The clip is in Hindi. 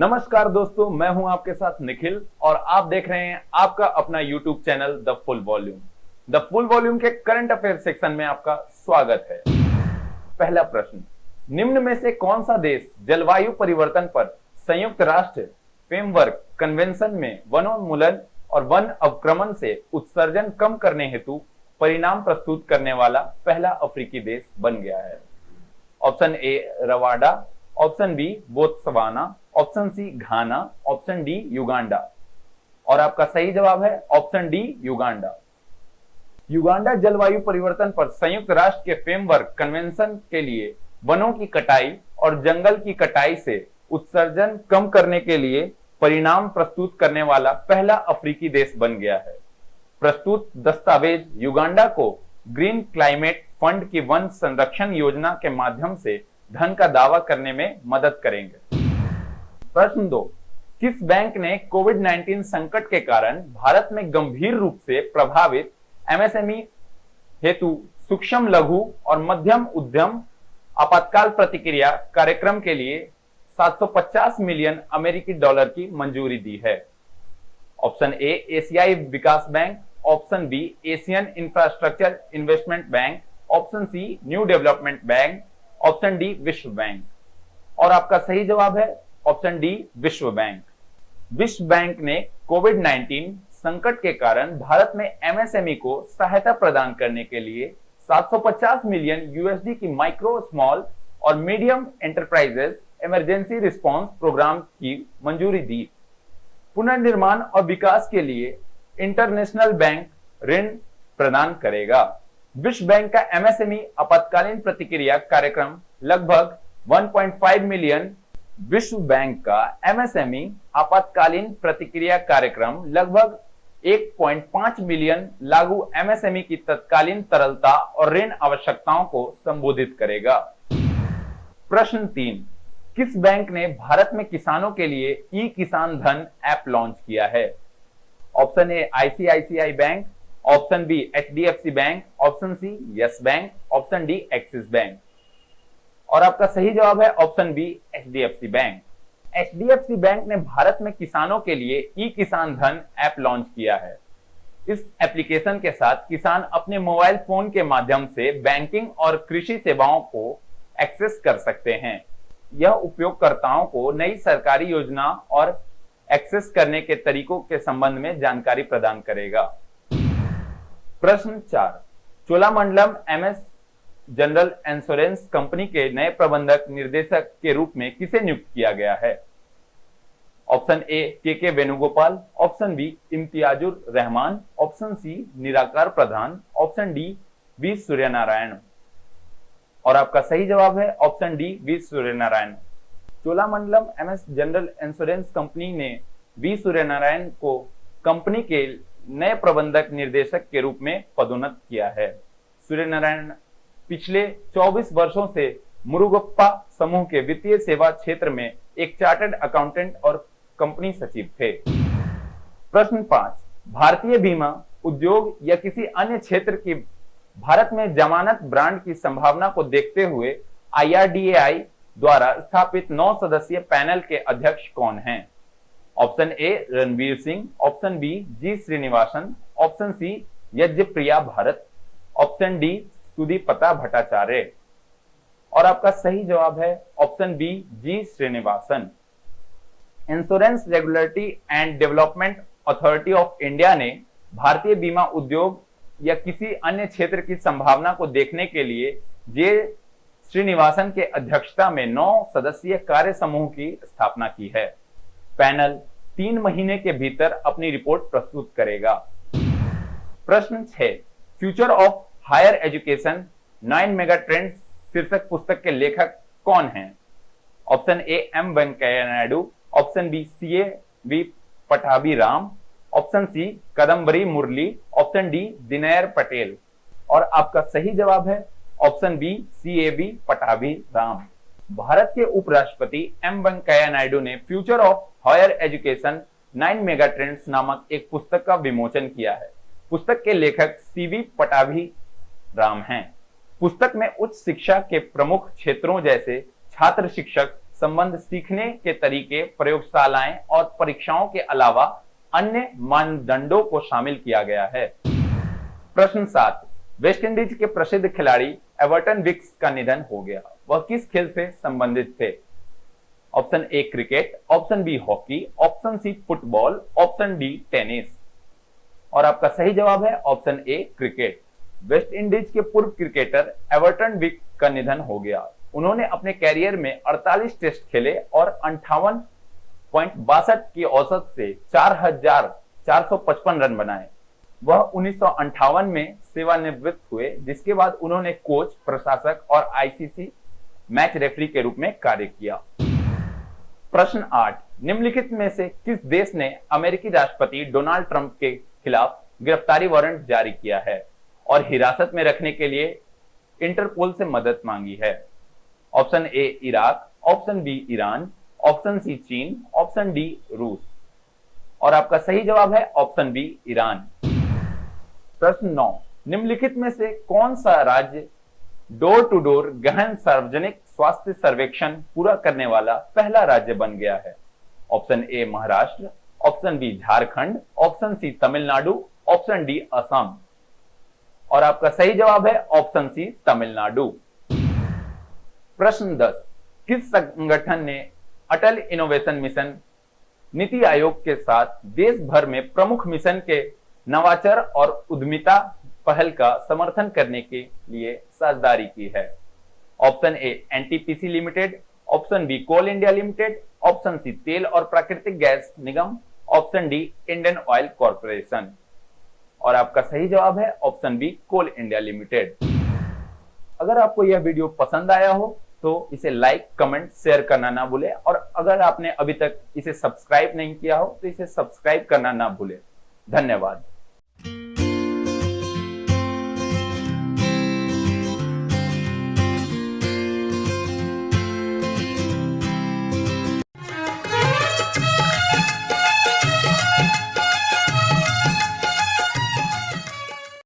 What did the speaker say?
नमस्कार दोस्तों, मैं हूं आपके साथ निखिल और आप देख रहे हैं आपका अपना YouTube channel the full volume. The full volume के करंट अफेयर सेक्शन में आपका स्वागत है। पहला प्रश्न, निम्न में से कौन सा देश जलवायु परिवर्तन पर संयुक्त राष्ट्र फ्रेमवर्क कन्वेंशन में वनोन्मूलन और वन अवक्रमण से उत्सर्जन कम करने हेतु परिणाम प्रस्तुत करने वाला पहला अफ्रीकी देश बन गया है? Option A Rwanda, option B Botswana, option C Ghana, option D Uganda. और आपका सही जवाब है ऑप्शन डी युगांडा। युगांडा जलवायु परिवर्तन पर संयुक्त राष्ट्र के फ्रेमवर्क कन्वेंशन के लिए वनों की कटाई और जंगल की कटाई से उत्सर्जन कम करने के लिए परिणाम प्रस्तुत करने वाला पहला अफ्रीकी देश बन गया है। प्रस्तुत दस्तावेज युगांडा को ग्रीन क्लाइमेट फंड की वन संरक्षण योजना के माध्यम से धन का दावा करने में मदद करेंगे। प्रश्न 2, किस बैंक ने कोविड-19 संकट के कारण भारत में गंभीर रूप से प्रभावित एमएसएमई हेतु सूक्ष्म लघु और मध्यम उद्यम आपातकाल प्रतिक्रिया कार्यक्रम के लिए 750 मिलियन अमेरिकी डॉलर की मंजूरी दी है? ऑप्शन ए एशियाई विकास Bank, option B Asian Infrastructure Investment Bank, option C New Development Bank, option D विश्व बैंक। और आपका सही जवाब है ऑप्शन डी विश्व बैंक। विश्व बैंक ने कोविड-19 संकट के कारण भारत में एमएसएमई को सहायता प्रदान करने के लिए 750 मिलियन यूएसडी की माइक्रो, स्मॉल और medium enterprises emergency response programme की मंजूरी दी। पुनर्निर्माण और विकास के लिए इंटरनेशनल बैंक ऋण प्रदान करेगा। विश्व बैंक का एमएसएमई आपातकालीन प्रतिक्रिया कार्यक्रम लगभग 1.5 मिलियन विश्व बैंक का एमएसएमई आपातकालीन प्रतिक्रिया कार्यक्रम लगभग 1.5 मिलियन लागू एमएसएमई की तत्कालीन तरलता और ऋण आवश्यकताओं को संबोधित करेगा। प्रश्न 3, किस बैंक ने भारत में किसानों के लिए ई किसान धन ऐप लॉन्च किया है? Option A ICICI bank, option B HDFC bank, option C Yes bank, option D Axis bank. और आपका सही जवाब है option B HDFC bank. HDFC bank ने भारत में किसानों के लिए ई किसान धन ऐप लॉन्च किया है। इस एप्लीकेशन के साथ किसान अपने मोबाइल फोन के माध्यम से बैंकिंग और कृषि सेवाओं को एक्सेस कर सकते हैं। यह उपयोगकर्ताओं को नई सरकारी योजना और एक्सेस करने के तरीकों के संबंध में जानकारी प्रदान करेगा। प्रश्न 4, Cholamandalam MS General Insurance company के नए प्रबंधक निर्देशक के रूप में किसे नियुक्त किया गया है? Option A K Venugopal, option B Imtiazur Rahman, option C Nirakar Pradhan, option D V Suryanarayana. और आपका सही जवाब है option D V Suryanarayana. Cholamandalam MS General Insurance Company ने वी सूर्यनारायण को कंपनी के नए प्रबंधक निर्देशक के रूप में पदोन्नत किया है। सूर्यनारायण पिछले 24 वर्षों से मुरुगप्पा समूह के वित्तीय सेवा क्षेत्र में एक चार्टर्ड अकाउंटेंट और कंपनी सचिव थे। प्रश्न 5, भारतीय बीमा उद्योग या किसी अन्य क्षेत्र की भारत में जमानत ब्रांड की संभावना को देखते हुए आईआरडीएआई द्वारा स्थापित 9 सदस्यीय पैनल के अध्यक्ष कौन हैं? Option A Ranveer Singh, option B G Srinivasan, option C Yagnapriya Bharat, option D Sudipta Bhattacharya. और आपका सही जवाब है option B G Srinivasan. Insurance Regulatory and Development Authority of India ने भारतीय बीमा उद्योग या किसी अन्य क्षेत्र की संभावना को देखने के लिए जे श्रीनिवासन के अध्यक्षता में 9 सदस्यीय कार्य समूह की स्थापना की है। पैनल 3 महीने के भीतर अपनी रिपोर्ट प्रस्तुत करेगा। प्रश्न 6, Future of Higher Education 9 Mega Trends शीर्षक पुस्तक के लेखक कौन हैं? Option A M Venkaiah Naidu, option B CA V Pattabhi Ram, option C Kadambari Murali, option D Dinyar Patel. और आपका सही जवाब है option B CA Pattabhi Ram. Bharat के उपराष्ट्रपति एम वेंकैया नायडू ने Future of Higher Education 9 Mega Trends नामक एक पुस्तक का विमोचन किया है। पुस्तक के लेखक सीवी पठाभी राम हैं। पुस्तक में उच्च शिक्षा के प्रमुख क्षेत्रों जैसे छात्र शिक्षक, संबंध सीखने के तरीके, प्रयोगशालाएं और परीक्षाओं के अलावा अन्य मानदंडों को शामिल किया गया है। प्रश्न 7, वेस्ट इंडीज के प्रसिद्ध खिलाड़ी एवर्टन विक्स का निधन हो गया। वह किस खेल से संबंधित थे? Option A cricket, option B hockey, option C football, option D tennis. और आपका सही जवाब है option A cricket. West Indies के पूर्व क्रिकेटर एवर्टन विक का निधन हो गया। उन्होंने अपने कैरियर में 48 टेस्ट खेले और 58.62 की औसत से 4,455 रन बनाए। वह 1958 में सेवानिवृत्त हुए, जिसके बाद उन्होंने कोच, प्रशासक और आईसीसी मैच रेफरी के रूप में कार्य किया। प्रश्न 8, निम्नलिखित में से किस देश ने अमेरिकी राष्ट्रपति डोनाल्ड ट्रंप के खिलाफ गिरफ्तारी वारंट जारी किया है और हिरासत में रखने के लिए इंटरपोल से मदद मांगी है? Option A Iraq, option B Iran, option C चीन, ऑप्शन डी रूस। और आपका सही जवाब है ऑप्शन बी ईरान। प्रश्न 9, निम्नलिखित में से कौन सा राज्य डोर टू डोर गहन सार्वजनिक स्वास्थ्य सर्वेक्षण पूरा करने वाला पहला राज्य बन गया है? Option A Maharashtra, option B Jharkhand, option C Tamil Nadu, option D Assam. और आपका सही जवाब है ऑप्शन सी तमिलनाडु। प्रश्न 10, किस संगठन ने अटल इनोवेशन मिशन नीति आयोग के साथ देश भर में प्रमुख मिशन के नवाचार और उद्यमिता पहल का समर्थन करने के लिए साझेदारी की है? Option A NTPC limited, option B coal India limited, option C तेल और प्राकृतिक गैस निगम, option D Indian oil corporation. और आपका सही जवाब है option B coal India limited. अगर आपको यह वीडियो पसंद आया हो तो इसे लाइक, कमेंट, शेयर करना ना भूले और अगर आपने अभी तक इसे सब्सक्राइब नहीं किया हो तो इसे सब्सक्राइब करना ना भूले। धन्यवाद।